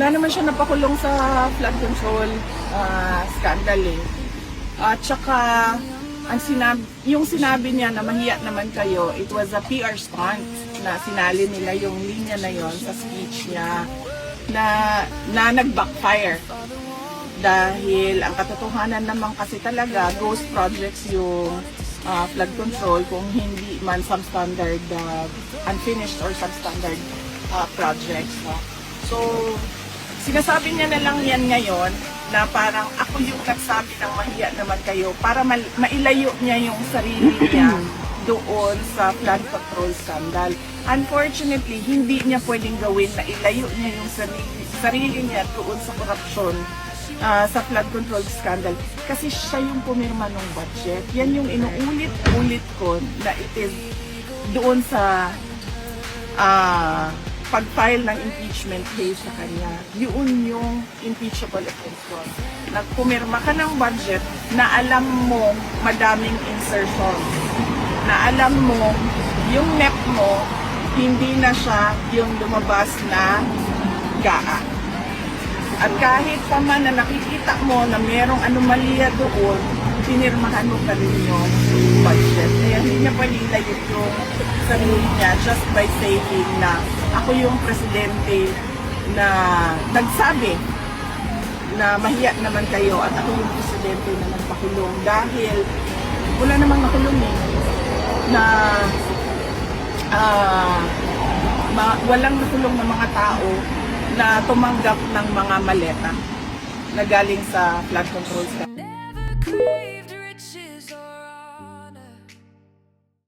Wala naman siya napakulong sa flood control scandal eh. At saka, yung sinabi niya na mahiya naman kayo, it was a PR stunt na sinali nila yung linya na yon sa speech niya na nag-backfire. Dahil ang katotohanan naman kasi talaga, ghost projects yung flood control kung hindi man substandard, unfinished or substandard projects. So, sinasabi niya na lang yan ngayon na parang ako yung nagsabi ng mahiya naman kayo para mailayo niya yung sarili niya doon sa flood control scandal. Unfortunately, hindi niya pwedeng gawin na ilayo niya yung sarili niya doon sa korupsyon sa flood control scandal kasi siya yung pumirma ng budget. Yan yung inuulit-ulit ko na it is doon sa pag-file ng impeachment case sa kanya. Yun yung impeachable offense. Nagpumirma ka ng budget na alam mo madaming insertion, na alam mo yung NEP mo hindi na siya yung lumabas na GAA. At kahit pa man na nakikita mo na merong anomalya doon, pinirmahan mo pa rin yung budget. Kaya hindi niya pwede ilayo yung sarili niya just by saying na ako yung presidente na nagsabi na mahiya naman kayo at ako yung presidente na nagpakulong dahil wala namang nakulong eh na walang nakulong na mga tao na tumanggap ng mga maleta na galing sa flood control.